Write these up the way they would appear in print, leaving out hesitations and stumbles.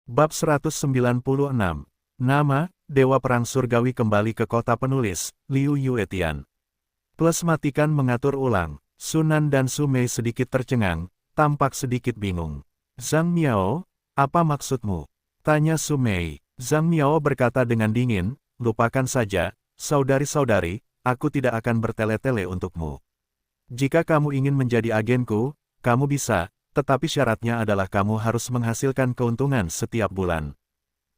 Bab 196. Nama, Dewa Perang Surgawi kembali ke kota penulis, Liu Yuetian. Plus matikan mengatur ulang. Sunan dan Sumei sedikit tercengang, tampak sedikit bingung. Zhang Miao, apa maksudmu? Tanya Sumei. Zhang Miao berkata dengan dingin, lupakan saja, saudari-saudari, aku tidak akan bertele-tele untukmu. Jika kamu ingin menjadi agenku, kamu bisa, tetapi syaratnya adalah kamu harus menghasilkan keuntungan setiap bulan.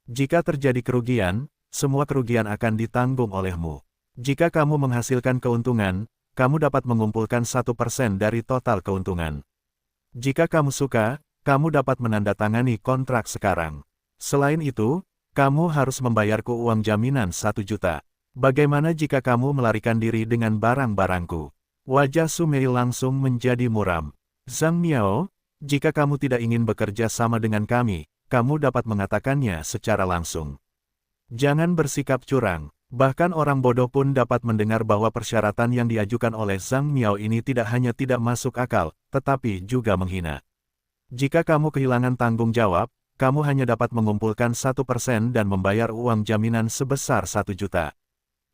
Jika terjadi kerugian, semua kerugian akan ditanggung olehmu. Jika kamu menghasilkan keuntungan, kamu dapat mengumpulkan 1% dari total keuntungan. Jika kamu suka, kamu dapat menandatangani kontrak sekarang. Selain itu, kamu harus membayarku uang jaminan 1 juta. Bagaimana jika kamu melarikan diri dengan barang-barangku? Wajah Sumei langsung menjadi muram. Zhang Miao, jika kamu tidak ingin bekerja sama dengan kami, kamu dapat mengatakannya secara langsung. Jangan bersikap curang. Bahkan orang bodoh pun dapat mendengar bahwa persyaratan yang diajukan oleh Zhang Miao ini tidak hanya tidak masuk akal, tetapi juga menghina. Jika kamu kehilangan tanggung jawab, kamu hanya dapat mengumpulkan 1% dan membayar uang jaminan sebesar 1 juta.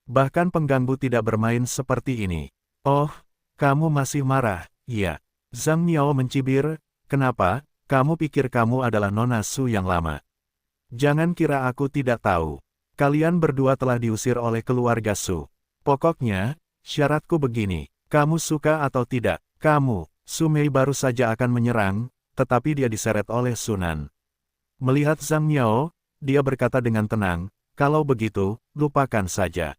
Bahkan pengganggu tidak bermain seperti ini. Oh, kamu masih marah, iya. Zhang Miao mencibir, kenapa? Kamu pikir kamu adalah Nona Su yang lama? Jangan kira aku tidak tahu. Kalian berdua telah diusir oleh keluarga Su. Pokoknya, syaratku begini, kamu suka atau tidak, kamu, Sumei baru saja akan menyerang, tetapi dia diseret oleh Sunan. Melihat Zhang Miao, dia berkata dengan tenang, kalau begitu, lupakan saja.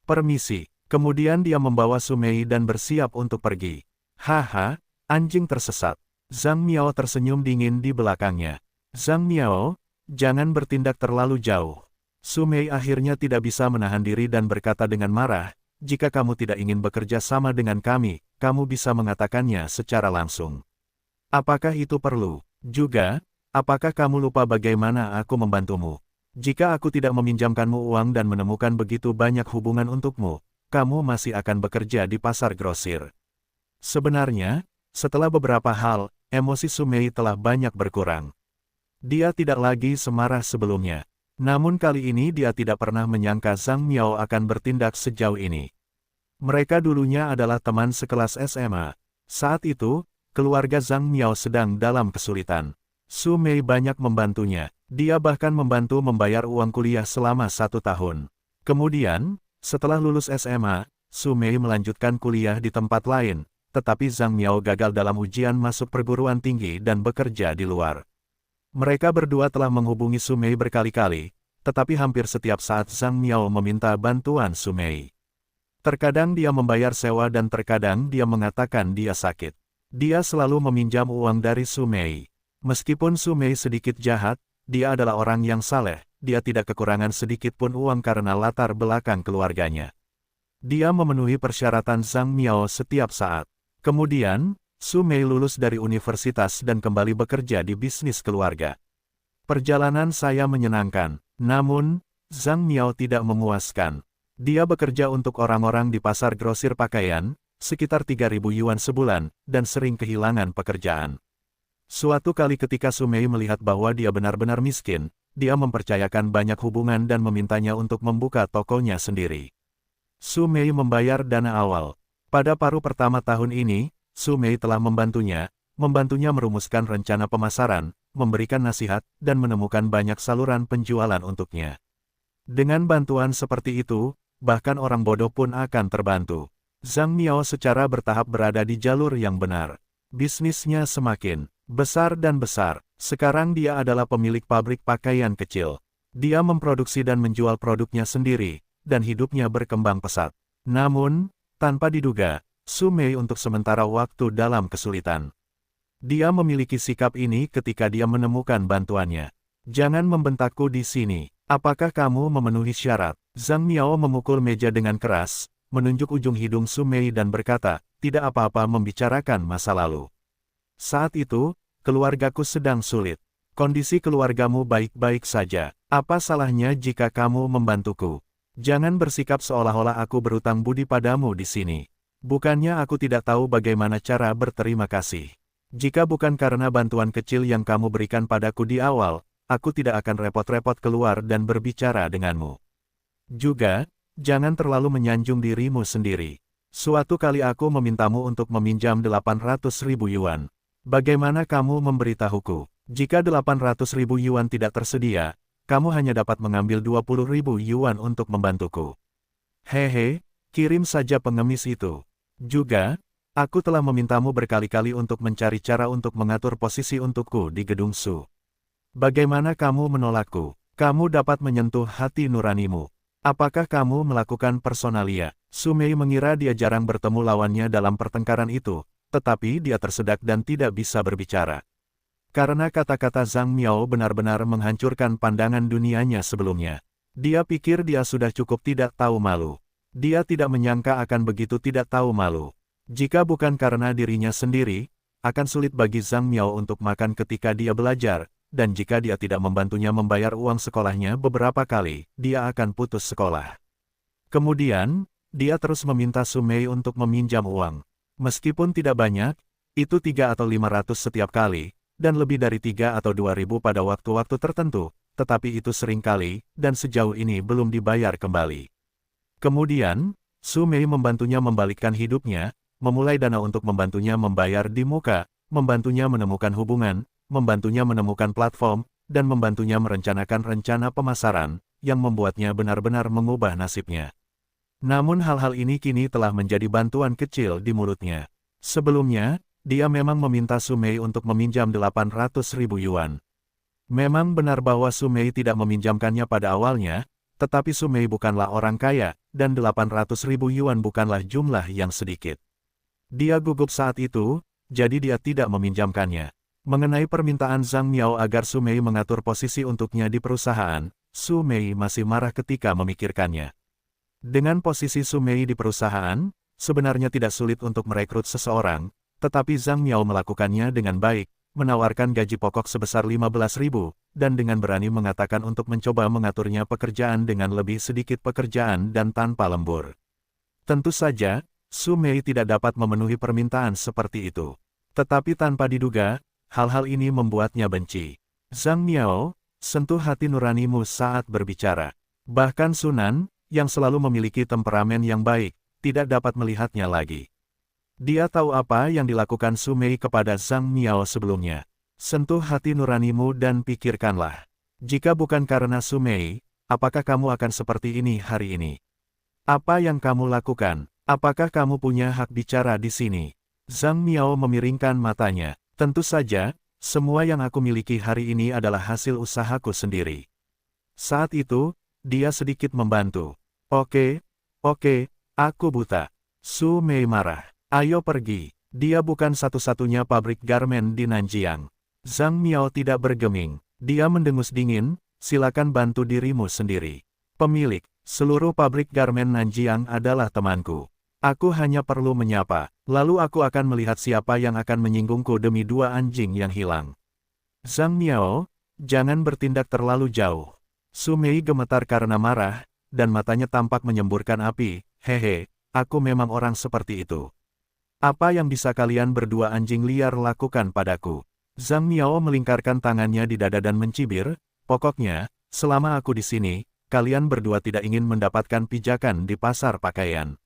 Permisi. Kemudian dia membawa Sumei dan bersiap untuk pergi. Haha, anjing tersesat. Zhang Miao tersenyum dingin di belakangnya. Zhang Miao, jangan bertindak terlalu jauh. Sumei akhirnya tidak bisa menahan diri dan berkata dengan marah, jika kamu tidak ingin bekerja sama dengan kami, kamu bisa mengatakannya secara langsung. Apakah itu perlu? Juga, apakah kamu lupa bagaimana aku membantumu? Jika aku tidak meminjamkanmu uang dan menemukan begitu banyak hubungan untukmu, kamu masih akan bekerja di pasar grosir. Sebenarnya, setelah beberapa hal, emosi Sumei telah banyak berkurang. Dia tidak lagi semarah sebelumnya. Namun kali ini dia tidak pernah menyangka Zhang Miao akan bertindak sejauh ini. Mereka dulunya adalah teman sekelas SMA. Saat itu, keluarga Zhang Miao sedang dalam kesulitan. Sumei banyak membantunya. Dia bahkan membantu membayar uang kuliah selama 1 tahun. Kemudian, setelah lulus SMA, Sumei melanjutkan kuliah di tempat lain, tetapi Zhang Miao gagal dalam ujian masuk perguruan tinggi dan bekerja di luar. Mereka berdua telah menghubungi Sumei berkali-kali, tetapi hampir setiap saat Zhang Miao meminta bantuan Sumei. Terkadang dia membayar sewa dan terkadang dia mengatakan dia sakit. Dia selalu meminjam uang dari Sumei. Meskipun Sumei sedikit jahat, dia adalah orang yang saleh, dia tidak kekurangan sedikit pun uang karena latar belakang keluarganya. Dia memenuhi persyaratan Zhang Miao setiap saat. Kemudian, Sumei lulus dari universitas dan kembali bekerja di bisnis keluarga. Perjalanan saya menyenangkan, namun, Zhang Miao tidak memuaskan. Dia bekerja untuk orang-orang di pasar grosir pakaian, sekitar 3.000 yuan sebulan, dan sering kehilangan pekerjaan. Suatu kali ketika Sumei melihat bahwa dia benar-benar miskin, dia mempercayakan banyak hubungan dan memintanya untuk membuka tokonya sendiri. Sumei membayar dana awal. Pada paruh pertama tahun ini, Sumei telah membantunya merumuskan rencana pemasaran, memberikan nasihat, dan menemukan banyak saluran penjualan untuknya. Dengan bantuan seperti itu, bahkan orang bodoh pun akan terbantu. Zhang Miao secara bertahap berada di jalur yang benar. Bisnisnya semakin besar dan besar. Sekarang dia adalah pemilik pabrik pakaian kecil. Dia memproduksi dan menjual produknya sendiri, dan hidupnya berkembang pesat. Namun, tanpa diduga, Sumei untuk sementara waktu dalam kesulitan. Dia memiliki sikap ini ketika dia menemukan bantuannya. Jangan membentakku di sini. Apakah kamu memenuhi syarat? Zhang Miao memukul meja dengan keras, menunjuk ujung hidung Sumei dan berkata, tidak apa-apa membicarakan masa lalu. Saat itu, keluargaku sedang sulit. Kondisi keluargamu baik-baik saja. Apa salahnya jika kamu membantuku? Jangan bersikap seolah-olah aku berutang budi padamu di sini. Bukannya aku tidak tahu bagaimana cara berterima kasih. Jika bukan karena bantuan kecil yang kamu berikan padaku di awal, aku tidak akan repot-repot keluar dan berbicara denganmu. Juga, jangan terlalu menyanjung dirimu sendiri. Suatu kali aku memintamu untuk meminjam 800.000 yuan. Bagaimana kamu memberitahuku? Jika 800.000 yuan tidak tersedia, kamu hanya dapat mengambil 20.000 yuan untuk membantuku. Hehe, kirim saja pengemis itu. Juga, aku telah memintamu berkali-kali untuk mencari cara untuk mengatur posisi untukku di gedung Su. Bagaimana kamu menolakku? Kamu dapat menyentuh hati nuranimu. Apakah kamu melakukan personalia? Su Mei mengira dia jarang bertemu lawannya dalam pertengkaran itu, tetapi dia tersedak dan tidak bisa berbicara. Karena kata-kata Zhang Miao benar-benar menghancurkan pandangan dunianya sebelumnya. Dia pikir dia sudah cukup tidak tahu malu. Dia tidak menyangka akan begitu tidak tahu malu. Jika bukan karena dirinya sendiri, akan sulit bagi Zhang Miao untuk makan ketika dia belajar, dan jika dia tidak membantunya membayar uang sekolahnya beberapa kali, dia akan putus sekolah. Kemudian, dia terus meminta Su Mei untuk meminjam uang. Meskipun tidak banyak, itu 3 atau 500 setiap kali, dan lebih dari 3 atau 2.000 pada waktu-waktu tertentu, tetapi itu sering kali, dan sejauh ini belum dibayar kembali. Kemudian, Su Mei membantunya membalikkan hidupnya, memulai dana untuk membantunya membayar di muka, membantunya menemukan hubungan, membantunya menemukan platform, dan membantunya merencanakan rencana pemasaran, yang membuatnya benar-benar mengubah nasibnya. Namun hal-hal ini kini telah menjadi bantuan kecil di mulutnya. Sebelumnya, dia memang meminta Su Mei untuk meminjam 800.000 yuan. Memang benar bahwa Su Mei tidak meminjamkannya pada awalnya, tetapi Su Mei bukanlah orang kaya, dan 800.000 yuan bukanlah jumlah yang sedikit. Dia gugup saat itu, jadi dia tidak meminjamkannya. Mengenai permintaan Zhang Miao agar Su Mei mengatur posisi untuknya di perusahaan, Su Mei masih marah ketika memikirkannya. Dengan posisi Su Mei di perusahaan, sebenarnya tidak sulit untuk merekrut seseorang, tetapi Zhang Miao melakukannya dengan baik, menawarkan gaji pokok sebesar 15.000, dan dengan berani mengatakan untuk mencoba mengaturnya pekerjaan dengan lebih sedikit pekerjaan dan tanpa lembur. Tentu saja, Su Mei tidak dapat memenuhi permintaan seperti itu. Tetapi tanpa diduga, hal-hal ini membuatnya benci. Zhang Miao, sentuh hati nuranimu saat berbicara. Bahkan Sunan, yang selalu memiliki temperamen yang baik, tidak dapat melihatnya lagi. Dia tahu apa yang dilakukan Su Mei kepada Zhang Miao sebelumnya. Sentuh hati nuranimu dan pikirkanlah. Jika bukan karena Su Mei, apakah kamu akan seperti ini hari ini? Apa yang kamu lakukan? Apakah kamu punya hak bicara di sini? Zhang Miao memiringkan matanya. Tentu saja, semua yang aku miliki hari ini adalah hasil usahaku sendiri. Saat itu, dia sedikit membantu. Oke, aku buta. Su Mei marah. Ayo pergi. Dia bukan satu-satunya pabrik garmen di Nanjiang. Zhang Miao tidak bergeming. Dia mendengus dingin, silakan bantu dirimu sendiri. Pemilik, seluruh pabrik garmen Nanjiang adalah temanku. Aku hanya perlu menyapa, lalu aku akan melihat siapa yang akan menyinggungku demi 2 anjing yang hilang. Zhang Miao, jangan bertindak terlalu jauh. Su Mei gemetar karena marah, dan matanya tampak menyemburkan api. Hehe, aku memang orang seperti itu. Apa yang bisa kalian berdua anjing liar lakukan padaku? Zhang Miao melingkarkan tangannya di dada dan mencibir, pokoknya, selama aku di sini, kalian berdua tidak ingin mendapatkan pijakan di pasar pakaian.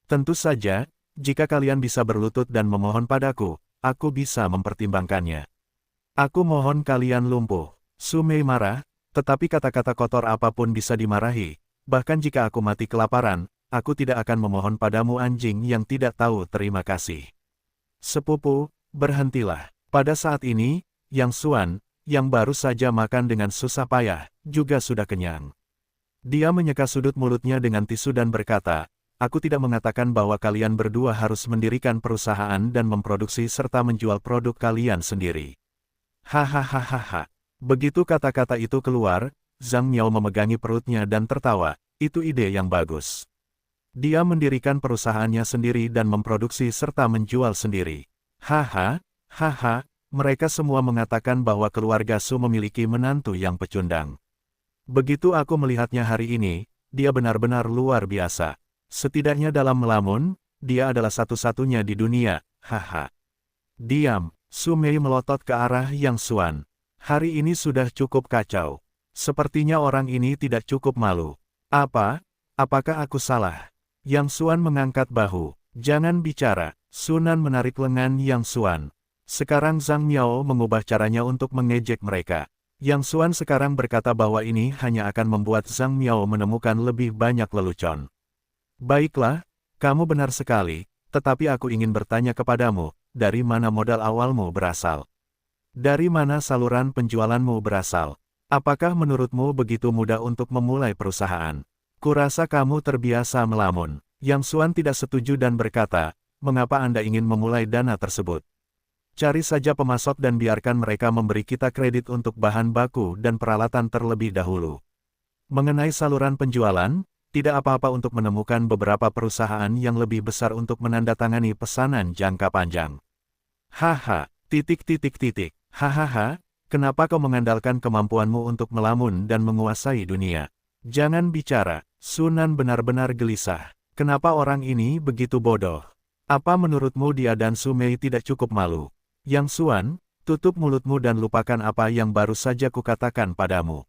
Tentu saja, jika kalian bisa berlutut dan memohon padaku, aku bisa mempertimbangkannya. Aku mohon kalian lumpuh. Su Mei marah, tetapi kata-kata kotor apapun bisa dimarahi. Bahkan jika aku mati kelaparan, aku tidak akan memohon padamu anjing yang tidak tahu terima kasih. Sepupu, berhentilah. Pada saat ini, Yang Xuan, yang baru saja makan dengan susah payah, juga sudah kenyang. Dia menyeka sudut mulutnya dengan tisu dan berkata, aku tidak mengatakan bahwa kalian berdua harus mendirikan perusahaan dan memproduksi serta menjual produk kalian sendiri. Hahaha. Begitu kata-kata itu keluar, Zhang Miao memegangi perutnya dan tertawa, itu ide yang bagus. Dia mendirikan perusahaannya sendiri dan memproduksi serta menjual sendiri. Haha, mereka semua mengatakan bahwa keluarga Su memiliki menantu yang pecundang. Begitu aku melihatnya hari ini, dia benar-benar luar biasa. Setidaknya dalam melamun, dia adalah satu-satunya di dunia, haha. Diam, Su Mei melotot ke arah Yang Xuan. Hari ini sudah cukup kacau. Sepertinya orang ini tidak cukup malu. Apa? Apakah aku salah? Yang Xuan mengangkat bahu. Jangan bicara. Sunan menarik lengan Yang Xuan. Sekarang Zhang Miao mengubah caranya untuk mengejek mereka. Yang Xuan sekarang berkata bahwa ini hanya akan membuat Zhang Miao menemukan lebih banyak lelucon. Baiklah, kamu benar sekali, tetapi aku ingin bertanya kepadamu, dari mana modal awalmu berasal? Dari mana saluran penjualanmu berasal? Apakah menurutmu begitu mudah untuk memulai perusahaan? Kurasa kamu terbiasa melamun. Yang Xuan tidak setuju dan berkata, mengapa Anda ingin memulai dana tersebut? Cari saja pemasok dan biarkan mereka memberi kita kredit untuk bahan baku dan peralatan terlebih dahulu. Mengenai saluran penjualan, tidak apa-apa untuk menemukan beberapa perusahaan yang lebih besar untuk menandatangani pesanan jangka panjang. Haha, hahaha, kenapa kau mengandalkan kemampuanmu untuk melamun dan menguasai dunia? Jangan bicara, Sunan benar-benar gelisah. Kenapa orang ini begitu bodoh? Apa menurutmu dia dan Sumei tidak cukup malu? Yang Xuan, tutup mulutmu dan lupakan apa yang baru saja kukatakan padamu.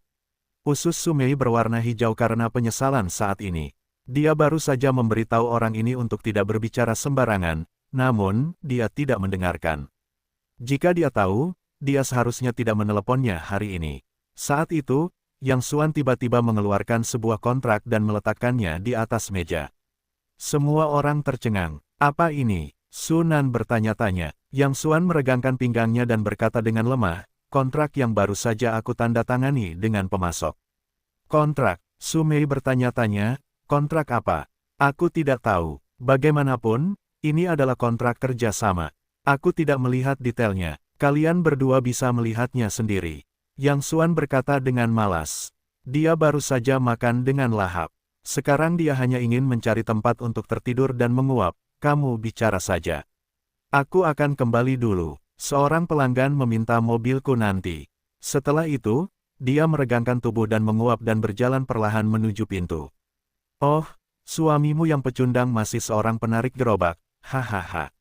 Usus Sumei berwarna hijau karena penyesalan saat ini. Dia baru saja memberitahu orang ini untuk tidak berbicara sembarangan, namun, dia tidak mendengarkan. Jika dia tahu, dia seharusnya tidak meneleponnya hari ini. Saat itu, Yang Xuan tiba-tiba mengeluarkan sebuah kontrak dan meletakkannya di atas meja. Semua orang tercengang. Apa ini? Sunan bertanya-tanya. Yang Xuan meregangkan pinggangnya dan berkata dengan lemah, kontrak yang baru saja aku tanda tangani dengan pemasok. Kontrak? Sumei bertanya-tanya, kontrak apa? Aku tidak tahu. Bagaimanapun, ini adalah kontrak kerja sama. Aku tidak melihat detailnya. Kalian berdua bisa melihatnya sendiri. Yang Xuan berkata dengan malas. Dia baru saja makan dengan lahap. Sekarang dia hanya ingin mencari tempat untuk tertidur dan menguap. Kamu bicara saja. Aku akan kembali dulu. Seorang pelanggan meminta mobilku nanti. Setelah itu, dia meregangkan tubuh dan menguap dan berjalan perlahan menuju pintu. Oh, suamimu yang pecundang masih seorang penarik gerobak. Hahaha.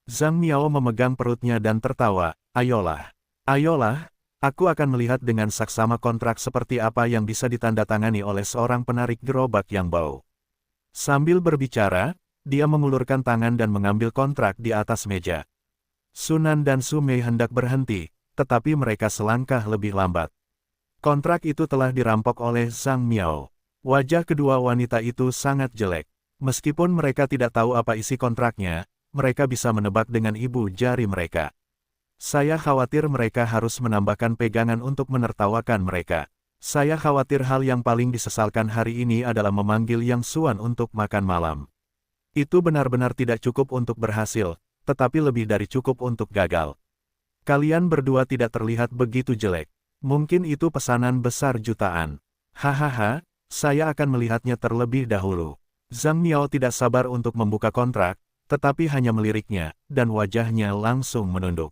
Zhang Miao memegang perutnya dan tertawa. Ayolah. Ayolah, aku akan melihat dengan saksama kontrak seperti apa yang bisa ditandatangani oleh seorang penarik gerobak yang bau. Sambil berbicara, dia mengulurkan tangan dan mengambil kontrak di atas meja. Sunan dan Sumei hendak berhenti, tetapi mereka selangkah lebih lambat. Kontrak itu telah dirampok oleh Zhang Miao. Wajah kedua wanita itu sangat jelek. Meskipun mereka tidak tahu apa isi kontraknya, mereka bisa menebak dengan ibu jari mereka. Saya khawatir mereka harus menambahkan pegangan untuk menertawakan mereka. Saya khawatir hal yang paling disesalkan hari ini adalah memanggil Yang Xuan untuk makan malam. Itu benar-benar tidak cukup untuk berhasil, tetapi lebih dari cukup untuk gagal. Kalian berdua tidak terlihat begitu jelek. Mungkin itu pesanan besar jutaan. Hahaha, saya akan melihatnya terlebih dahulu. Zhang Miao tidak sabar untuk membuka kontrak, tetapi hanya meliriknya, dan wajahnya langsung menunduk.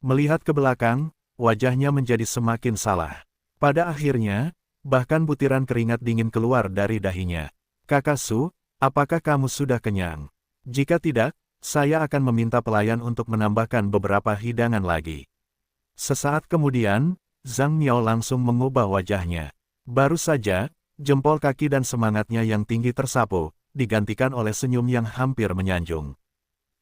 Melihat ke belakang, wajahnya menjadi semakin salah. Pada akhirnya, bahkan butiran keringat dingin keluar dari dahinya. Kakak Su, apakah kamu sudah kenyang? Jika tidak, saya akan meminta pelayan untuk menambahkan beberapa hidangan lagi. Sesaat kemudian, Zhang Miao langsung mengubah wajahnya. Baru saja, jempol kaki dan semangatnya yang tinggi tersapu, digantikan oleh senyum yang hampir menyanjung.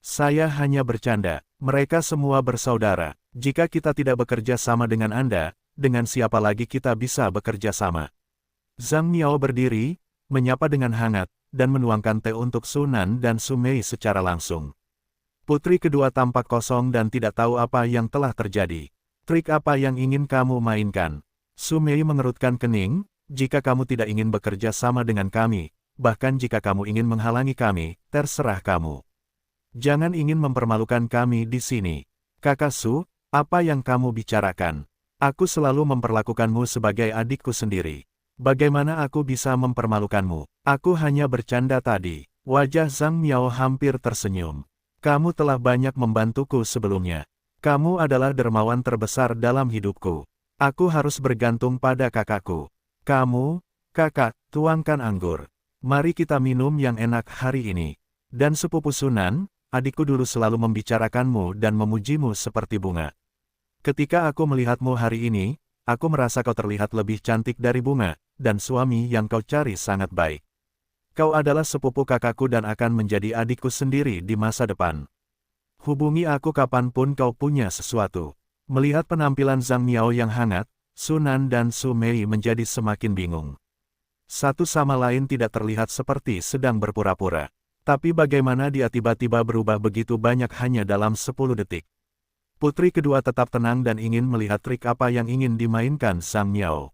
Saya hanya bercanda, mereka semua bersaudara. Jika kita tidak bekerja sama dengan Anda, dengan siapa lagi kita bisa bekerja sama? Zhang Miao berdiri, menyapa dengan hangat, dan menuangkan teh untuk Sunan dan Sumei secara langsung. Putri kedua tampak kosong dan tidak tahu apa yang telah terjadi. Trik apa yang ingin kamu mainkan? Sumei mengerutkan kening, jika kamu tidak ingin bekerja sama dengan kami, bahkan jika kamu ingin menghalangi kami, terserah kamu. Jangan ingin mempermalukan kami di sini. Kakak Su, apa yang kamu bicarakan? Aku selalu memperlakukanmu sebagai adikku sendiri. Bagaimana aku bisa mempermalukanmu? Aku hanya bercanda tadi. Wajah Zhang Miao hampir tersenyum. Kamu telah banyak membantuku sebelumnya. Kamu adalah dermawan terbesar dalam hidupku. Aku harus bergantung pada kakakku. Kamu, kakak, tuangkan anggur. Mari kita minum yang enak hari ini. Dan sepupu Sunan, adikku dulu selalu membicarakanmu dan memujimu seperti bunga. Ketika aku melihatmu hari ini, aku merasa kau terlihat lebih cantik dari bunga, dan suami yang kau cari sangat baik. Kau adalah sepupu kakakku dan akan menjadi adikku sendiri di masa depan. Hubungi aku kapanpun kau punya sesuatu. Melihat penampilan Zhang Miao yang hangat, Su Nan dan Su Mei menjadi semakin bingung. Satu sama lain tidak terlihat seperti sedang berpura-pura. Tapi bagaimana dia tiba-tiba berubah begitu banyak hanya dalam 10 detik. Putri kedua tetap tenang dan ingin melihat trik apa yang ingin dimainkan Zhang Miao.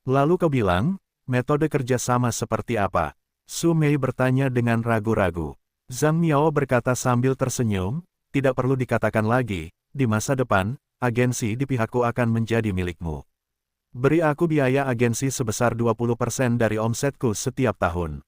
Lalu kau bilang, metode kerja sama seperti apa? Su Mei bertanya dengan ragu-ragu. Zhang Miao berkata sambil tersenyum, tidak perlu dikatakan lagi, di masa depan, agensi di pihakku akan menjadi milikmu. Beri aku biaya agensi sebesar 20% dari omsetku setiap tahun.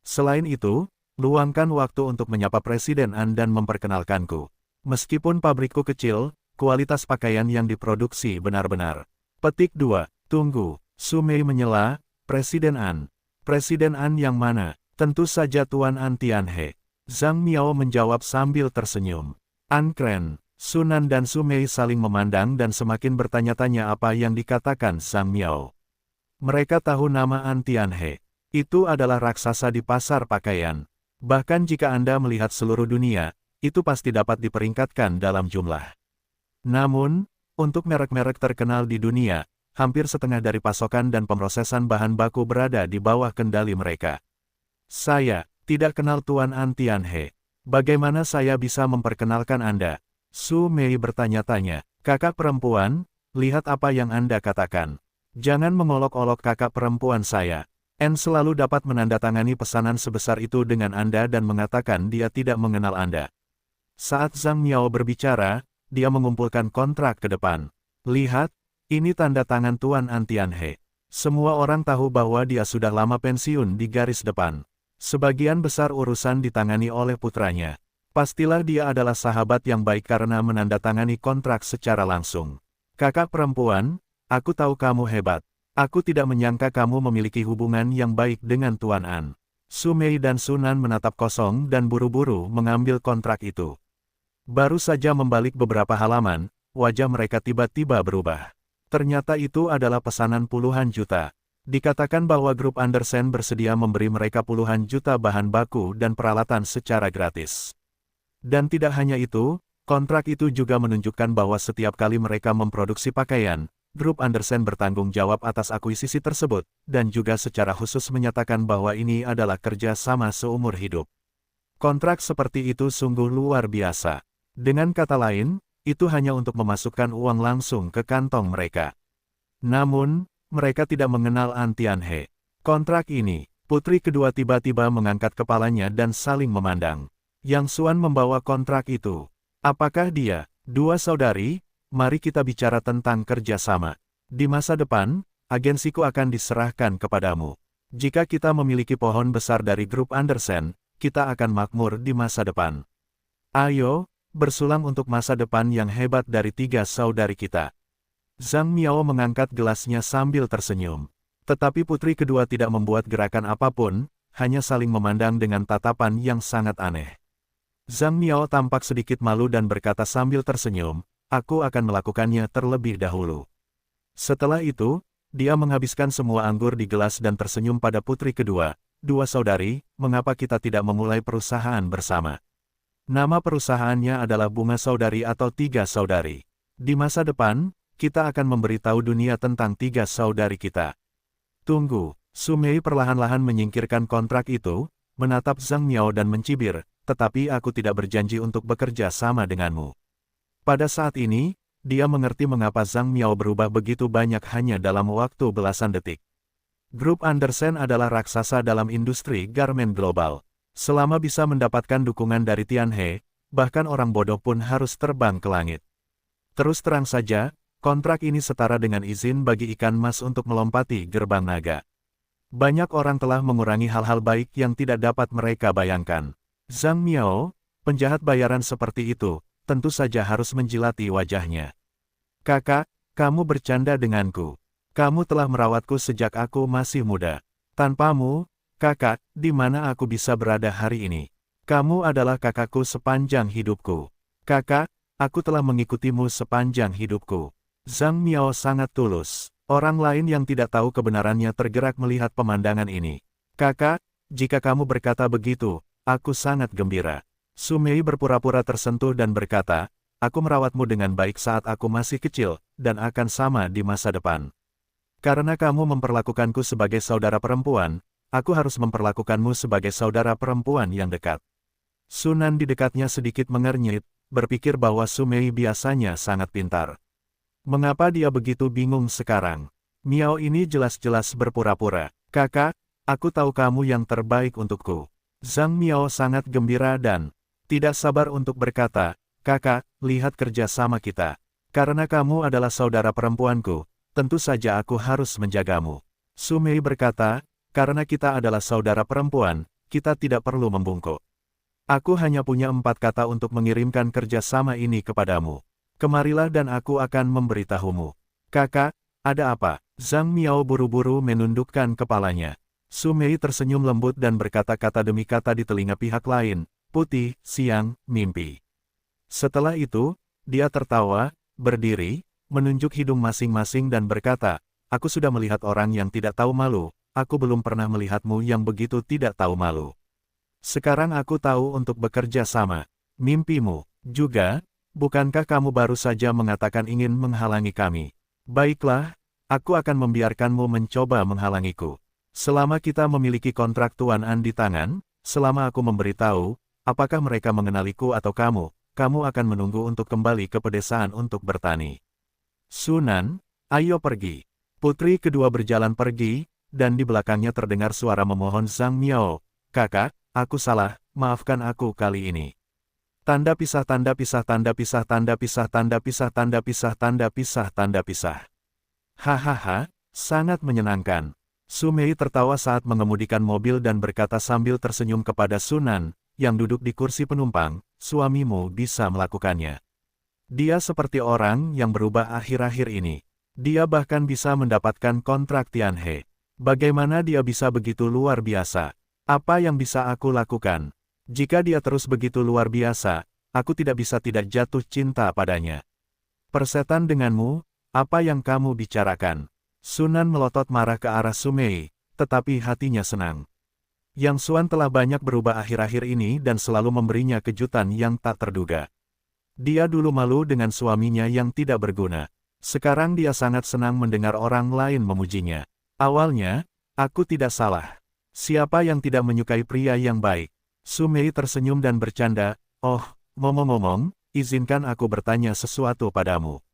Selain itu, luangkan waktu untuk menyapa Presiden An dan memperkenalkanku. Meskipun pabrikku kecil, kualitas pakaian yang diproduksi benar-benar. Petik 2. Tunggu, Su Mei menyela, Presiden An. Presiden An yang mana? Tentu saja Tuan An Tianhe. Zhang Miao menjawab sambil tersenyum. An keren. Su Nan dan Su Mei saling memandang dan semakin bertanya-tanya apa yang dikatakan Zhang Miao. Mereka tahu nama An Tianhe. Itu adalah raksasa di pasar pakaian. Bahkan jika Anda melihat seluruh dunia, itu pasti dapat diperingkatkan dalam jumlah. Namun, untuk merek-merek terkenal di dunia, hampir setengah dari pasokan dan pemrosesan bahan baku berada di bawah kendali mereka. Saya tidak kenal Tuan An Tianhe. Bagaimana saya bisa memperkenalkan Anda? Su Mei bertanya-tanya. Kakak perempuan, lihat apa yang Anda katakan. Jangan mengolok-olok kakak perempuan saya. N selalu dapat menandatangani pesanan sebesar itu dengan Anda dan mengatakan dia tidak mengenal Anda. Saat Zhang Miao berbicara, dia mengumpulkan kontrak ke depan. Lihat, ini tanda tangan Tuan An Tianhe. Semua orang tahu bahwa dia sudah lama pensiun di garis depan. Sebagian besar urusan ditangani oleh putranya. Pastilah dia adalah sahabat yang baik karena menandatangani kontrak secara langsung. Kakak perempuan, aku tahu kamu hebat. Aku tidak menyangka kamu memiliki hubungan yang baik dengan Tuan An. Su Mei dan Su Nan menatap kosong dan buru-buru mengambil kontrak itu. Baru saja membalik beberapa halaman, wajah mereka tiba-tiba berubah. Ternyata itu adalah pesanan puluhan juta. Dikatakan bahwa grup Andersen bersedia memberi mereka puluhan juta bahan baku dan peralatan secara gratis. Dan tidak hanya itu, kontrak itu juga menunjukkan bahwa setiap kali mereka memproduksi pakaian, grup Andersen bertanggung jawab atas akuisisi tersebut, dan juga secara khusus menyatakan bahwa ini adalah kerja sama seumur hidup. Kontrak seperti itu sungguh luar biasa. Dengan kata lain, itu hanya untuk memasukkan uang langsung ke kantong mereka. Namun, mereka tidak mengenal An Tianhe. Kontrak ini, putri kedua tiba-tiba mengangkat kepalanya dan saling memandang. Yang Xuan membawa kontrak itu. Apakah dia, dua saudari? Mari kita bicara tentang kerjasama. Di masa depan, agensiku akan diserahkan kepadamu. Jika kita memiliki pohon besar dari grup Andersen, kita akan makmur di masa depan. Ayo, bersulang untuk masa depan yang hebat dari tiga saudari kita. Zhang Miao mengangkat gelasnya sambil tersenyum. Tetapi putri kedua tidak membuat gerakan apapun, hanya saling memandang dengan tatapan yang sangat aneh. Zhang Miao tampak sedikit malu dan berkata sambil tersenyum, aku akan melakukannya terlebih dahulu. Setelah itu, dia menghabiskan semua anggur di gelas dan tersenyum pada putri kedua. Dua saudari, mengapa kita tidak memulai perusahaan bersama? Nama perusahaannya adalah Bunga Saudari atau Tiga Saudari. Di masa depan, kita akan memberitahu dunia tentang tiga saudari kita. Tunggu, Su Mei perlahan-lahan menyingkirkan kontrak itu, menatap Zhang Miao dan mencibir, tetapi aku tidak berjanji untuk bekerja sama denganmu. Pada saat ini, dia mengerti mengapa Zhang Miao berubah begitu banyak hanya dalam waktu belasan detik. Grup Andersen adalah raksasa dalam industri garmen global. Selama bisa mendapatkan dukungan dari Tianhe, bahkan orang bodoh pun harus terbang ke langit. Terus terang saja, kontrak ini setara dengan izin bagi ikan mas untuk melompati gerbang naga. Banyak orang telah mengurangi hal-hal baik yang tidak dapat mereka bayangkan. Zhang Miao, penjahat bayaran seperti itu, tentu saja harus menjilati wajahnya. Kakak, kamu bercanda denganku. Kamu telah merawatku sejak aku masih muda. Tanpamu, kakak, di mana aku bisa berada hari ini? Kamu adalah kakakku sepanjang hidupku. Kakak, Aku telah mengikutimu sepanjang hidupku. Zhang Miao sangat tulus. Orang lain yang tidak tahu kebenarannya tergerak melihat pemandangan ini. Kakak, jika kamu berkata begitu, aku sangat gembira. Su Mei berpura-pura tersentuh dan berkata, aku merawatmu dengan baik saat aku masih kecil, dan akan sama di masa depan. Karena kamu memperlakukanku sebagai saudara perempuan, aku harus memperlakukanmu sebagai saudara perempuan yang dekat. Sunan di dekatnya sedikit mengernyit, berpikir bahwa Su Mei biasanya sangat pintar. Mengapa dia begitu bingung sekarang? Miao ini jelas-jelas berpura-pura. Kakak, aku tahu kamu yang terbaik untukku. Zhang Miao sangat gembira dan tidak sabar untuk berkata, kakak, lihat kerja sama kita. Karena kamu adalah saudara perempuanku, tentu saja aku harus menjagamu. Su Mei berkata, karena kita adalah saudara perempuan, kita tidak perlu membungkuk. Aku hanya punya 4 kata untuk mengirimkan kerja sama ini kepadamu. Kemarilah dan aku akan memberitahumu. Kakak, ada apa? Zhang Miao buru-buru menundukkan kepalanya. Su Mei tersenyum lembut dan berkata kata demi kata di telinga pihak lain, putih, siang, mimpi. Setelah itu, dia tertawa, berdiri, menunjuk hidung masing-masing dan berkata, aku sudah melihat orang yang tidak tahu malu, aku belum pernah melihatmu yang begitu tidak tahu malu. Sekarang aku tahu untuk bekerja sama. Mimpimu, juga, bukankah kamu baru saja mengatakan ingin menghalangi kami? Baiklah, aku akan membiarkanmu mencoba menghalangiku. Selama kita memiliki kontrak Tuan An di tangan, selama aku memberitahu, apakah mereka mengenaliku atau kamu akan menunggu untuk kembali ke pedesaan untuk bertani. Sunan, ayo pergi. Putri kedua berjalan pergi, dan di belakangnya terdengar suara memohon Zhang Miao, kakak, aku salah, maafkan aku kali ini. Tanda pisah tanda pisah tanda pisah tanda pisah tanda pisah tanda pisah tanda pisah tanda pisah. Hahaha, sangat menyenangkan. Su Mei tertawa saat mengemudikan mobil dan berkata sambil tersenyum kepada Sunan, yang duduk di kursi penumpang, suamimu bisa melakukannya. Dia seperti orang yang berubah akhir-akhir ini. Dia bahkan bisa mendapatkan kontrak Tianhe. Bagaimana dia bisa begitu luar biasa? Apa yang bisa aku lakukan? Jika dia terus begitu luar biasa, aku tidak bisa tidak jatuh cinta padanya. Persetan denganmu, apa yang kamu bicarakan? Sunan melotot marah ke arah Su Mei, tetapi hatinya senang. Yang Xuan telah banyak berubah akhir-akhir ini dan selalu memberinya kejutan yang tak terduga. Dia dulu malu dengan suaminya yang tidak berguna. Sekarang dia sangat senang mendengar orang lain memujinya. Awalnya, aku tidak salah. Siapa yang tidak menyukai pria yang baik? Su Mei tersenyum dan bercanda, oh, ngomong-ngomong, izinkan aku bertanya sesuatu padamu.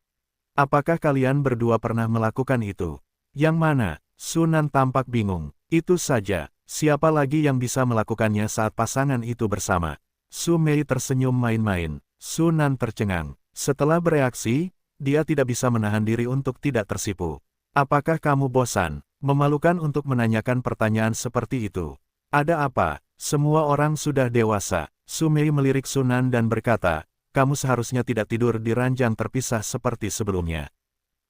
Apakah kalian berdua pernah melakukan itu? Yang mana? Sunan tampak bingung. Itu saja, siapa lagi yang bisa melakukannya saat pasangan itu bersama? Su Mei tersenyum main-main. Sunan tercengang. Setelah bereaksi, dia tidak bisa menahan diri untuk tidak tersipu. Apakah kamu bosan? Memalukan untuk menanyakan pertanyaan seperti itu. Ada apa? Semua orang sudah dewasa. Su Mei melirik Sunan dan berkata, kamu seharusnya tidak tidur di ranjang terpisah seperti sebelumnya.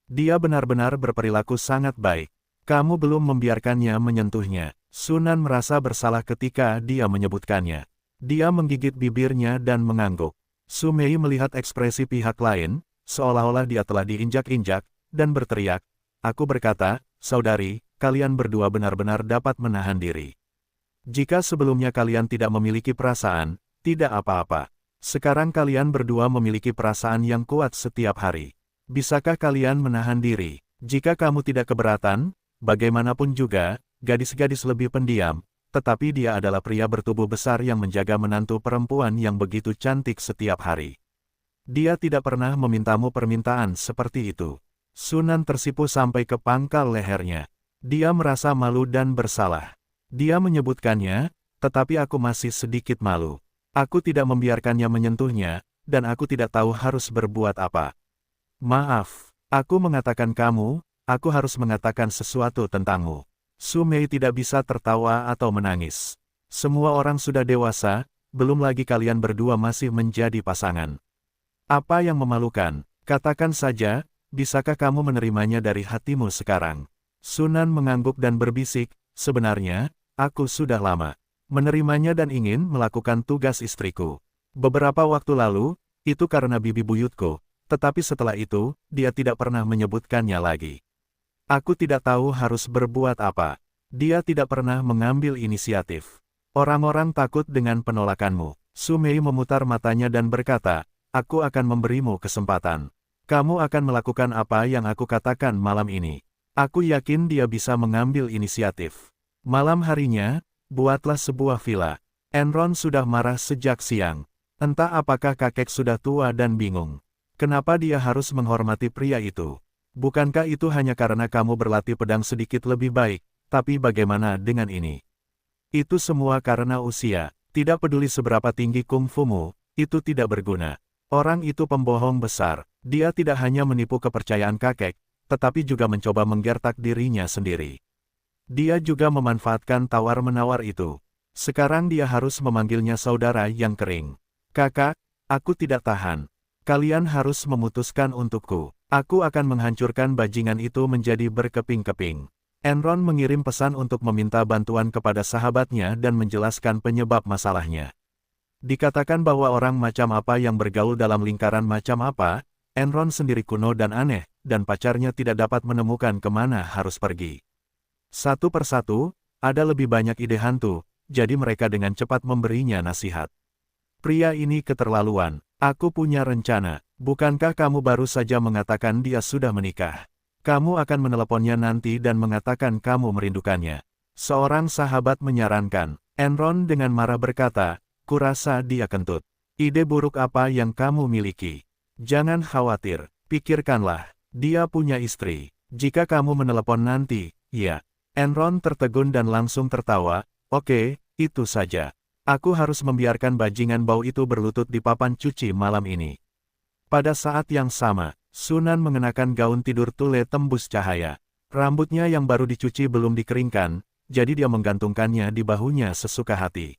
Dia benar-benar berperilaku sangat baik. Kamu belum membiarkannya menyentuhnya. Sunan merasa bersalah ketika dia menyebutkannya. Dia menggigit bibirnya dan mengangguk. Su Mei melihat ekspresi pihak lain, seolah-olah dia telah diinjak-injak, dan berteriak. Aku berkata, saudari, kalian berdua benar-benar dapat menahan diri. Jika sebelumnya kalian tidak memiliki perasaan, tidak apa-apa. Sekarang kalian berdua memiliki perasaan yang kuat setiap hari. Bisakah kalian menahan diri? Jika kamu tidak keberatan, bagaimanapun juga, gadis-gadis lebih pendiam, tetapi dia adalah pria bertubuh besar yang menjaga menantu perempuan yang begitu cantik setiap hari. Dia tidak pernah memintamu permintaan seperti itu. Sunan tersipu sampai ke pangkal lehernya. Dia merasa malu dan bersalah. Dia menyebutkannya, tetapi aku masih sedikit malu. Aku tidak membiarkannya menyentuhnya, dan aku tidak tahu harus berbuat apa. Maaf, aku mengatakan kamu, aku harus mengatakan sesuatu tentangmu. Su Mei tidak bisa tertawa atau menangis. Semua orang sudah dewasa, belum lagi kalian berdua masih menjadi pasangan. Apa yang memalukan? Katakan saja, bisakah kamu menerimanya dari hatimu sekarang? Sunan mengangguk dan berbisik, sebenarnya, aku sudah lama menerimanya dan ingin melakukan tugas istriku. Beberapa waktu lalu, Itu karena bibi buyutku, tetapi setelah itu, dia tidak pernah menyebutkannya lagi. Aku tidak tahu harus berbuat apa. Dia tidak pernah mengambil inisiatif. Orang-orang takut dengan penolakanmu. Su Mei memutar matanya dan berkata, aku akan memberimu kesempatan. Kamu akan melakukan apa yang aku katakan malam ini. Aku yakin dia bisa mengambil inisiatif. Malam harinya, buatlah sebuah villa. Enron sudah marah sejak siang. Entah apakah kakek sudah tua dan bingung. Kenapa dia harus menghormati pria itu? Bukankah itu hanya karena kamu berlatih pedang sedikit lebih baik, tapi bagaimana dengan ini? Itu semua karena usia. Tidak peduli seberapa tinggi kungfumu, itu tidak berguna. Orang itu pembohong besar. Dia tidak hanya menipu kepercayaan kakek, tetapi juga mencoba menggertak dirinya sendiri. Dia juga memanfaatkan tawar-menawar itu. Sekarang dia harus memanggilnya saudara yang kering. Kakak, aku tidak tahan. Kalian harus memutuskan untukku. Aku akan menghancurkan bajingan itu menjadi berkeping-keping. Enron mengirim pesan untuk meminta bantuan kepada sahabatnya dan menjelaskan penyebab masalahnya. Dikatakan bahwa orang macam apa yang bergaul dalam lingkaran macam apa, Enron sendiri kuno dan aneh, dan pacarnya tidak dapat menemukan kemana harus pergi. Satu persatu, ada lebih banyak ide hantu, jadi mereka dengan cepat memberinya nasihat. Pria ini keterlaluan, aku punya rencana, bukankah kamu baru saja mengatakan dia sudah menikah? Kamu akan meneleponnya nanti dan mengatakan kamu merindukannya. Seorang sahabat menyarankan. Enron dengan marah berkata, kurasa dia kentut. Ide buruk apa yang kamu miliki? Jangan khawatir, pikirkanlah, dia punya istri. Jika kamu menelepon nanti, ya. Enron tertegun dan langsung tertawa, oke, itu saja. Aku harus membiarkan bajingan bau itu berlutut di papan cuci malam ini. Pada saat yang sama, Sunan mengenakan gaun tidur tule tembus cahaya. Rambutnya yang baru dicuci belum dikeringkan, jadi dia menggantungkannya di bahunya sesuka hati.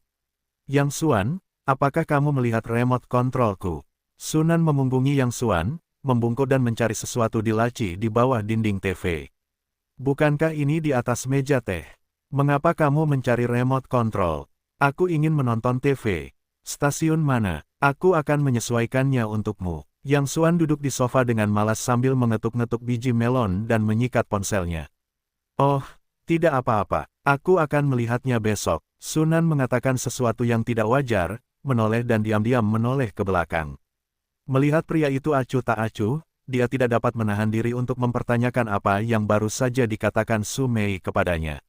Yang Xuan, apakah kamu melihat remote kontrolku? Sunan memunggungi Yang Xuan, membungkuk dan mencari sesuatu di laci di bawah dinding TV. Bukankah ini di atas meja teh? Mengapa kamu mencari remote control? Aku ingin menonton TV. Stasiun mana? Aku akan menyesuaikannya untukmu. Yang Xuan duduk di sofa dengan malas sambil mengetuk-ngetuk biji melon dan menyikat ponselnya. Oh, tidak apa-apa. Aku akan melihatnya besok. Sunan mengatakan sesuatu yang tidak wajar, menoleh dan diam-diam menoleh ke belakang. Melihat pria itu acuh tak acuh, dia tidak dapat menahan diri untuk mempertanyakan apa yang baru saja dikatakan Su Mei kepadanya.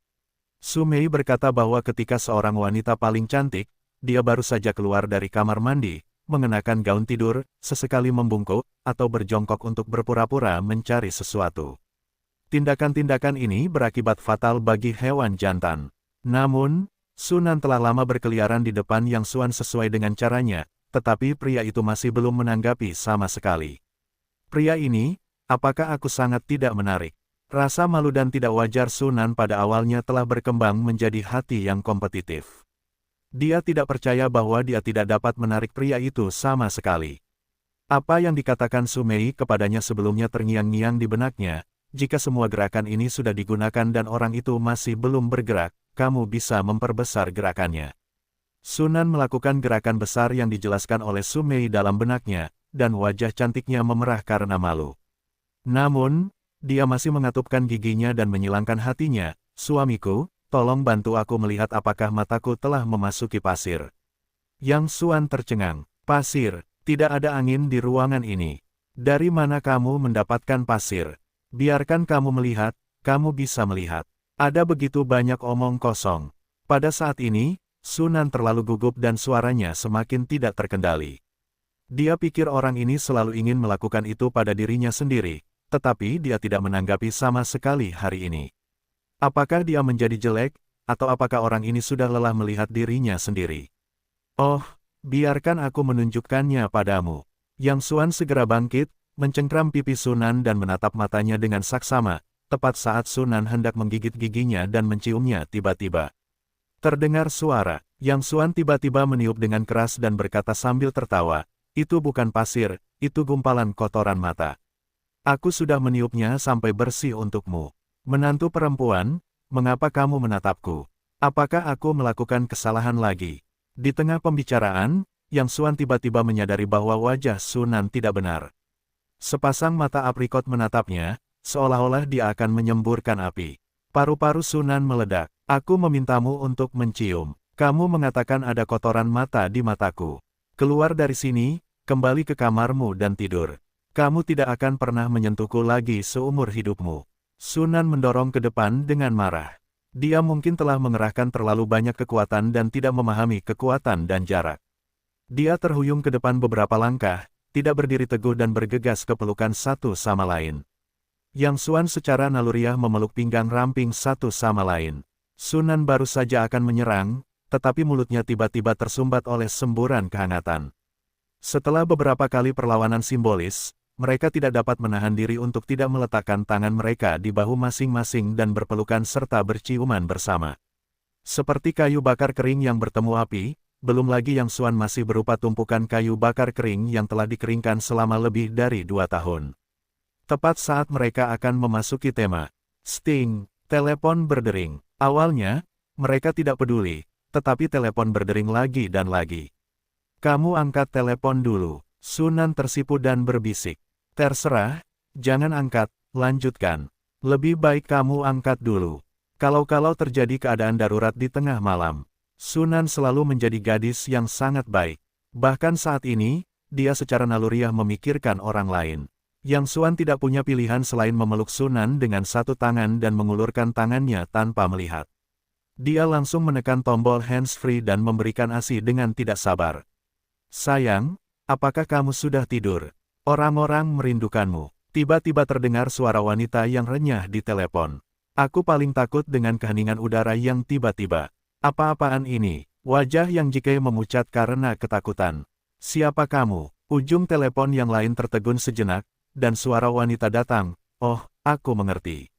Su Mei berkata bahwa ketika seorang wanita paling cantik, dia baru saja keluar dari kamar mandi, mengenakan gaun tidur, sesekali membungkuk, atau berjongkok untuk berpura-pura mencari sesuatu. Tindakan-tindakan ini berakibat fatal bagi hewan jantan. Namun, Sunan telah lama berkeliaran di depan Yang Xuan sesuai dengan caranya, tetapi pria itu masih belum menanggapi sama sekali. Pria ini, apakah aku sangat tidak menarik? Rasa malu dan tidak wajar Sunan pada awalnya telah berkembang menjadi hati yang kompetitif. Dia tidak percaya bahwa dia tidak dapat menarik pria itu sama sekali. Apa yang dikatakan Su Mei kepadanya sebelumnya terngiang-ngiang di benaknya, jika semua gerakan ini sudah digunakan dan orang itu masih belum bergerak, kamu bisa memperbesar gerakannya. Sunan melakukan gerakan besar yang dijelaskan oleh Su Mei dalam benaknya, dan wajah cantiknya memerah karena malu. Namun, dia masih mengatupkan giginya dan menyilangkan hatinya, suamiku, tolong bantu aku melihat apakah mataku telah memasuki pasir. Yang Xuan tercengang. Pasir, tidak ada angin di ruangan ini. Dari mana kamu mendapatkan pasir? Biarkan kamu melihat, kamu bisa melihat. Ada begitu banyak omong kosong. Pada saat ini, Sunan terlalu gugup dan suaranya semakin tidak terkendali. Dia pikir orang ini selalu ingin melakukan itu pada dirinya sendiri, tetapi dia tidak menanggapi sama sekali hari ini. Apakah dia menjadi jelek, atau apakah orang ini sudah lelah melihat dirinya sendiri? Oh, biarkan aku menunjukkannya padamu. Yang Xuan segera bangkit, mencengkram pipi Sunan dan menatap matanya dengan saksama, tepat saat Sunan hendak menggigit giginya dan menciumnya tiba-tiba. Terdengar suara, Yang Xuan tiba-tiba meniup dengan keras dan berkata sambil tertawa, itu bukan pasir, itu gumpalan kotoran mata. Aku sudah meniupnya sampai bersih untukmu. Menantu perempuan, mengapa kamu menatapku? Apakah aku melakukan kesalahan lagi? Di tengah pembicaraan, Yang Xuan tiba-tiba menyadari bahwa wajah Sunan tidak benar. Sepasang mata aprikot menatapnya, seolah-olah dia akan menyemburkan api. Paru-paru Sunan meledak. Aku memintamu untuk mencium. Kamu mengatakan ada kotoran mata di mataku. Keluar dari sini, kembali ke kamarmu dan tidur. Kamu tidak akan pernah menyentuhku lagi seumur hidupmu. Sunan mendorong ke depan dengan marah. Dia mungkin telah mengerahkan terlalu banyak kekuatan dan tidak memahami kekuatan dan jarak. Dia terhuyung ke depan beberapa langkah, tidak berdiri teguh dan bergegas ke pelukan satu sama lain. Yang Xuan secara naluriah memeluk pinggang ramping satu sama lain. Sunan baru saja akan menyerang, tetapi mulutnya tiba-tiba tersumbat oleh semburan kehangatan. Setelah beberapa kali perlawanan simbolis, mereka tidak dapat menahan diri untuk tidak meletakkan tangan mereka di bahu masing-masing dan berpelukan serta berciuman bersama. Seperti kayu bakar kering yang bertemu api, belum lagi Yang Xuan masih berupa tumpukan kayu bakar kering yang telah dikeringkan selama lebih dari 2 tahun. Tepat saat mereka akan memasuki tema, Sting, telepon berdering. Awalnya, mereka tidak peduli, tetapi telepon berdering lagi dan lagi. Kamu angkat telepon dulu. Sunan tersipu dan berbisik. Terserah, jangan angkat, lanjutkan. Lebih baik kamu angkat dulu. Kalau terjadi keadaan darurat di tengah malam. Sunan selalu menjadi gadis yang sangat baik. Bahkan saat ini, dia secara naluriah memikirkan orang lain. Yang Xuan tidak punya pilihan selain memeluk Sunan dengan satu tangan dan mengulurkan tangannya tanpa melihat. Dia langsung menekan tombol hands-free dan memberikan ASI dengan tidak sabar. Sayang, apakah kamu sudah tidur? Orang-orang merindukanmu. Tiba-tiba terdengar suara wanita yang renyah di telepon. Aku paling takut dengan keheningan udara yang tiba-tiba. Apa-apaan ini? Wajah Yang Jike memucat karena ketakutan. Siapa kamu? Ujung telepon yang lain tertegun sejenak, dan suara wanita datang. Oh, aku mengerti.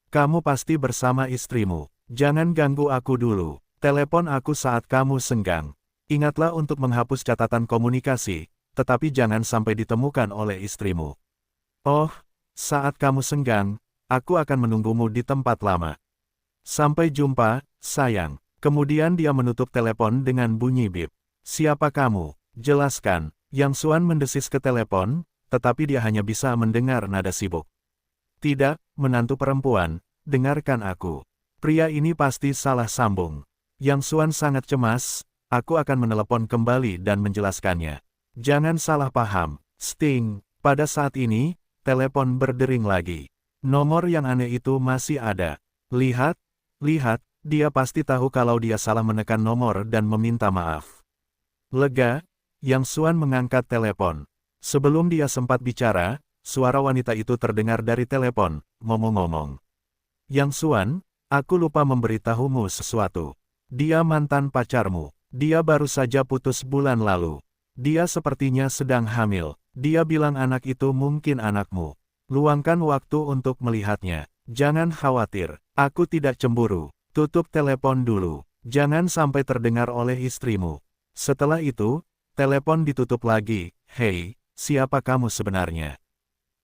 Kamu pasti bersama istrimu. Jangan ganggu aku dulu. Telepon aku saat kamu senggang. Ingatlah untuk menghapus catatan komunikasi, tetapi jangan sampai ditemukan oleh istrimu. Oh, saat kamu senggang, aku akan menunggumu di tempat lama. Sampai jumpa, sayang. Kemudian dia menutup telepon dengan bunyi bip. Siapa kamu? Jelaskan. Yang Xuan mendesis ke telepon, tetapi dia hanya bisa mendengar nada sibuk. Tidak, menantu perempuan, dengarkan aku. Pria ini pasti salah sambung. Yang Xuan sangat cemas, aku akan menelepon kembali dan menjelaskannya. Jangan salah paham, Sting. Pada saat ini, telepon berdering lagi. Nomor yang aneh itu masih ada. Lihat, dia pasti tahu kalau dia salah menekan nomor dan meminta maaf. Lega, Yang Xuan mengangkat telepon. Sebelum dia sempat bicara, suara wanita itu terdengar dari telepon, ngomong-ngomong. Yang Xuan, aku lupa memberitahumu sesuatu. Dia mantan pacarmu. Dia baru saja putus bulan lalu. Dia sepertinya sedang hamil. Dia bilang anak itu mungkin anakmu. Luangkan waktu untuk melihatnya. Jangan khawatir, aku tidak cemburu. Tutup telepon dulu. Jangan sampai terdengar oleh istrimu. Setelah itu, telepon ditutup lagi. Hei, siapa kamu sebenarnya?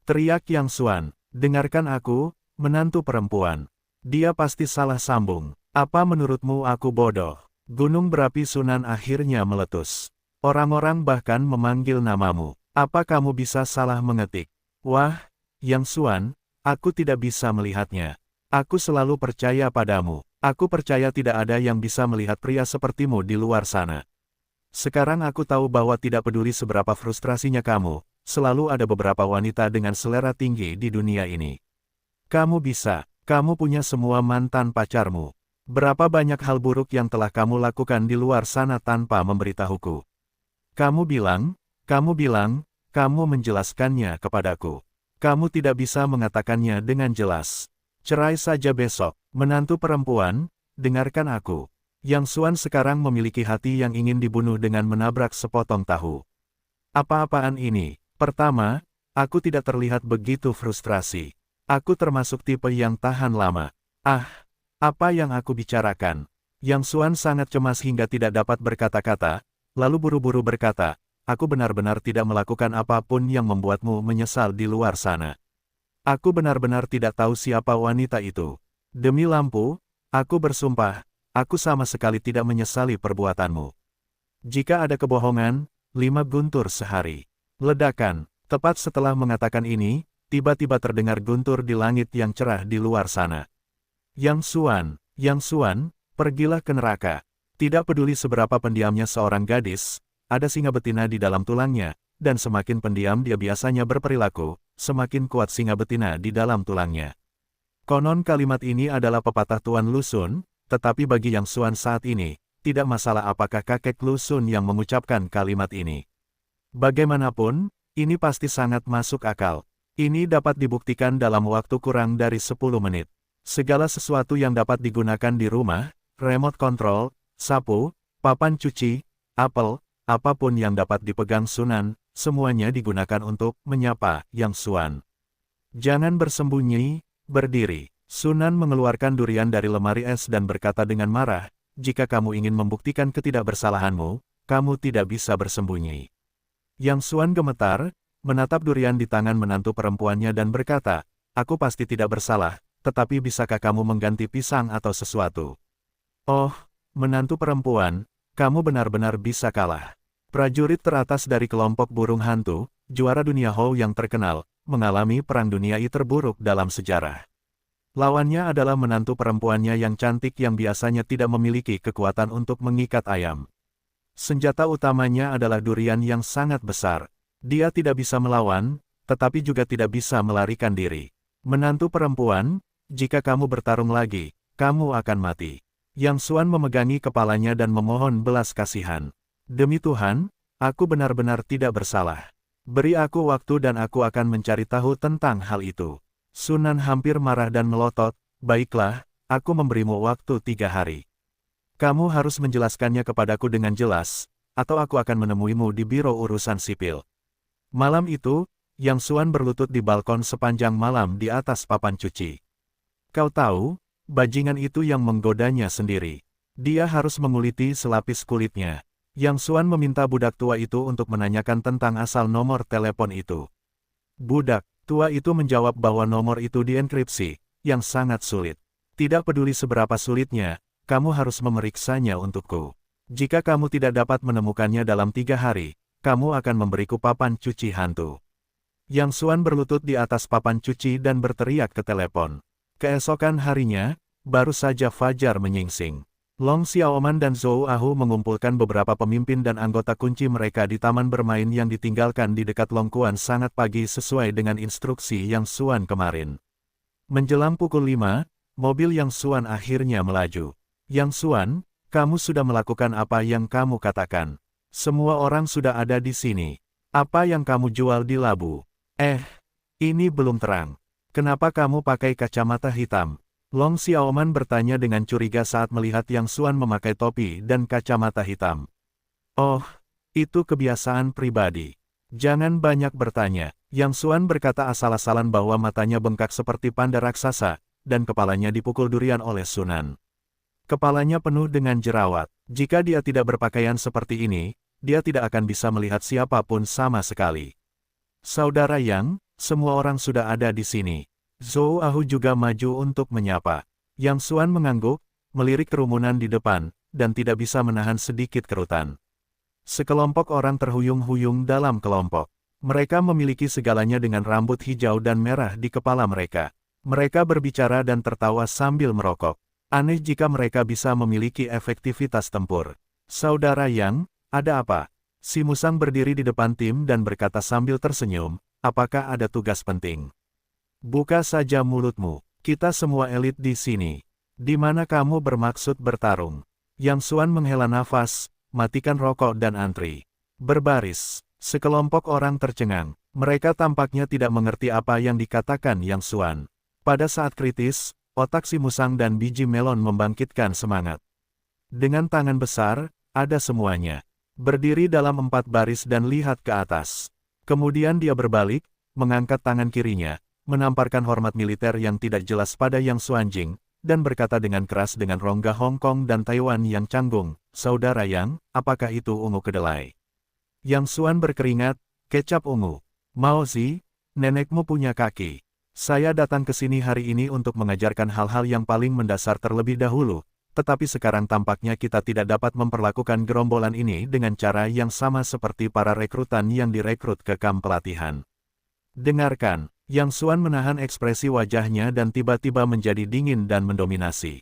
Teriak Yang Xuan. Dengarkan aku, menantu perempuan. Dia pasti salah sambung. Apa menurutmu aku bodoh? Gunung berapi Sunan akhirnya meletus. Orang-orang bahkan memanggil namamu. Apa kamu bisa salah mengetik? Wah, Yang Xuan, aku tidak bisa melihatnya. Aku selalu percaya padamu. Aku percaya tidak ada yang bisa melihat pria sepertimu di luar sana. Sekarang aku tahu bahwa tidak peduli seberapa frustrasinya kamu, selalu ada beberapa wanita dengan selera tinggi di dunia ini. Kamu punya semua mantan pacarmu. Berapa banyak hal buruk yang telah kamu lakukan di luar sana tanpa memberitahuku. Kamu bilang, kamu menjelaskannya kepadaku. Kamu tidak bisa mengatakannya dengan jelas. Cerai saja besok, menantu perempuan, dengarkan aku. Yang Xuan sekarang memiliki hati yang ingin dibunuh dengan menabrak sepotong tahu. Apa-apaan ini? Pertama, aku tidak terlihat begitu frustrasi. Aku termasuk tipe yang tahan lama. Apa yang aku bicarakan? Yang Xuan sangat cemas hingga tidak dapat berkata-kata, lalu buru-buru berkata, aku benar-benar tidak melakukan apapun yang membuatmu menyesal di luar sana. Aku benar-benar tidak tahu siapa wanita itu. Demi lampu, aku bersumpah, aku sama sekali tidak menyesali perbuatanmu. Jika ada kebohongan, 5 guntur sehari. Ledakan. Tepat setelah mengatakan ini, tiba-tiba terdengar guntur di langit yang cerah di luar sana. Yang Suan, pergilah ke neraka. Tidak peduli seberapa pendiamnya seorang gadis, ada singa betina di dalam tulangnya, dan semakin pendiam dia biasanya berperilaku, semakin kuat singa betina di dalam tulangnya. Konon kalimat ini adalah pepatah Tuan Lu Xun, tetapi bagi Yang Suan saat ini, tidak masalah apakah kakek Lu Xun yang mengucapkan kalimat ini. Bagaimanapun, ini pasti sangat masuk akal. Ini dapat dibuktikan dalam waktu kurang dari 10 menit. Segala sesuatu yang dapat digunakan di rumah, remote control, sapu, papan cuci, apel, apapun yang dapat dipegang Sunan, semuanya digunakan untuk menyapa Yang Suan. Jangan bersembunyi, berdiri. Sunan mengeluarkan durian dari lemari es dan berkata dengan marah, jika kamu ingin membuktikan ketidakbersalahanmu, kamu tidak bisa bersembunyi. Yang Suan gemetar, menatap durian di tangan menantu perempuannya dan berkata, aku pasti tidak bersalah, tetapi bisakah kamu mengganti pisang atau sesuatu? Oh, menantu perempuan, kamu benar-benar bisa kalah. Prajurit teratas dari kelompok burung hantu, juara dunia Hou yang terkenal, mengalami perang dunia terburuk dalam sejarah. Lawannya adalah menantu perempuannya yang cantik yang biasanya tidak memiliki kekuatan untuk mengikat ayam. Senjata utamanya adalah durian yang sangat besar. Dia tidak bisa melawan, tetapi juga tidak bisa melarikan diri. Menantu perempuan, jika kamu bertarung lagi, kamu akan mati. Yang Suan memegangi kepalanya dan memohon belas kasihan. Demi Tuhan, aku benar-benar tidak bersalah. Beri aku waktu dan aku akan mencari tahu tentang hal itu. Sunan hampir marah dan melotot, baiklah, aku memberimu waktu 3 hari. Kamu harus menjelaskannya kepadaku dengan jelas, atau aku akan menemuimu di Biro Urusan Sipil. Malam itu, Yang Suan berlutut di balkon sepanjang malam di atas papan cuci. Kau tahu, bajingan itu yang menggodanya sendiri. Dia harus menguliti selapis kulitnya. Yang Suan meminta budak tua itu untuk menanyakan tentang asal nomor telepon itu. Budak tua itu menjawab bahwa nomor itu dienkripsi, yang sangat sulit. Tidak peduli seberapa sulitnya, kamu harus memeriksanya untukku. Jika kamu tidak dapat menemukannya dalam 3 hari, kamu akan memberiku papan cuci hantu. Yang Suan berlutut di atas papan cuci dan berteriak ke telepon. Keesokan harinya, baru saja fajar menyingsing. Long Xiaoman dan Zhou Ahu mengumpulkan beberapa pemimpin dan anggota kunci mereka di taman bermain yang ditinggalkan di dekat Longkuan sangat pagi sesuai dengan instruksi Yang Suan kemarin. Menjelang pukul 5, mobil Yang Suan akhirnya melaju. Yang Suan, kamu sudah melakukan apa yang kamu katakan. Semua orang sudah ada di sini. Apa yang kamu jual di labu? Ini belum terang. Kenapa kamu pakai kacamata hitam? Long Xiaoman bertanya dengan curiga saat melihat Yang Suan memakai topi dan kacamata hitam. Oh, itu kebiasaan pribadi. Jangan banyak bertanya. Yang Suan berkata asal-asalan bahwa matanya bengkak seperti panda raksasa, dan kepalanya dipukul durian oleh Sunan. Kepalanya penuh dengan jerawat. Jika dia tidak berpakaian seperti ini, dia tidak akan bisa melihat siapapun sama sekali. Saudara Yang, semua orang sudah ada di sini. Zhou Ahu juga maju untuk menyapa. Yang Suan mengangguk, melirik kerumunan di depan, dan tidak bisa menahan sedikit kerutan. Sekelompok orang terhuyung-huyung dalam kelompok. Mereka memiliki segalanya dengan rambut hijau dan merah di kepala mereka. Mereka berbicara dan tertawa sambil merokok. Aneh jika mereka bisa memiliki efektivitas tempur. Saudara Yang, ada apa? Si Musang berdiri di depan tim dan berkata sambil tersenyum, apakah ada tugas penting? Buka saja mulutmu, kita semua elit di sini. Di mana kamu bermaksud bertarung? Yang Suan menghela nafas, matikan rokok dan antri. Berbaris, sekelompok orang tercengang. Mereka tampaknya tidak mengerti apa yang dikatakan Yang Suan. Pada saat kritis, otak si Musang dan biji melon membangkitkan semangat. Dengan tangan besar, ada semuanya. Berdiri dalam 4 baris dan lihat ke atas. Kemudian dia berbalik, mengangkat tangan kirinya, menamparkan hormat militer yang tidak jelas pada Yang Suanjing, dan berkata dengan keras dengan rongga Hong Kong dan Taiwan yang canggung, Saudara Yang, apakah itu ungu kedelai? Yang Suan berkeringat, kecap ungu. Mao Zi, nenekmu punya kaki. Saya datang ke sini hari ini untuk mengajarkan hal-hal yang paling mendasar terlebih dahulu, tetapi sekarang tampaknya kita tidak dapat memperlakukan gerombolan ini dengan cara yang sama seperti para rekrutan yang direkrut ke kamp pelatihan. Dengarkan, Yang Xuan menahan ekspresi wajahnya dan tiba-tiba menjadi dingin dan mendominasi.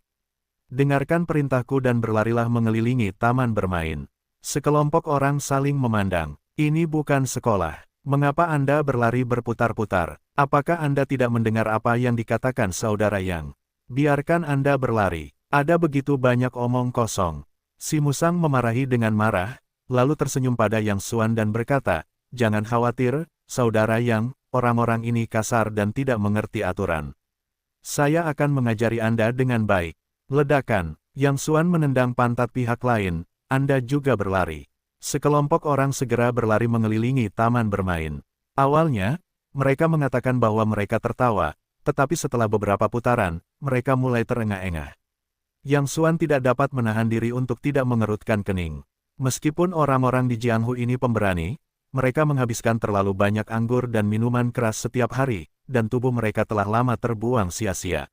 Dengarkan perintahku dan berlarilah mengelilingi taman bermain. Sekelompok orang saling memandang. Ini bukan sekolah. Mengapa Anda berlari berputar-putar? Apakah Anda tidak mendengar apa yang dikatakan saudara Yang? Biarkan Anda berlari. Ada begitu banyak omong kosong. Si Musang memarahi dengan marah, lalu tersenyum pada Yang Xuan dan berkata, "Jangan khawatir, saudara Yang, orang-orang ini kasar dan tidak mengerti aturan. Saya akan mengajari Anda dengan baik." Ledakan, Yang Xuan menendang pantat pihak lain, "Anda juga berlari." Sekelompok orang segera berlari mengelilingi taman bermain. Awalnya, mereka mengatakan bahwa mereka tertawa, tetapi setelah beberapa putaran, mereka mulai terengah-engah. Yang Xuan tidak dapat menahan diri untuk tidak mengerutkan kening. Meskipun orang-orang di Jianghu ini pemberani, mereka menghabiskan terlalu banyak anggur dan minuman keras setiap hari, dan tubuh mereka telah lama terbuang sia-sia.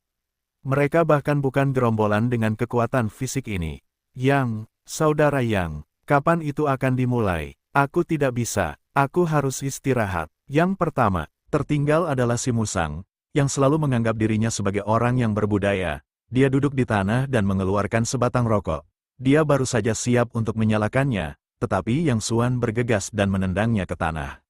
Mereka bahkan bukan gerombolan dengan kekuatan fisik ini. "Yang, saudara Yang, kapan itu akan dimulai? Aku tidak bisa, aku harus istirahat." Yang pertama, tertinggal adalah si Musang, yang selalu menganggap dirinya sebagai orang yang berbudaya. Dia duduk di tanah dan mengeluarkan sebatang rokok. Dia baru saja siap untuk menyalakannya, tetapi Yang Xuan bergegas dan menendangnya ke tanah.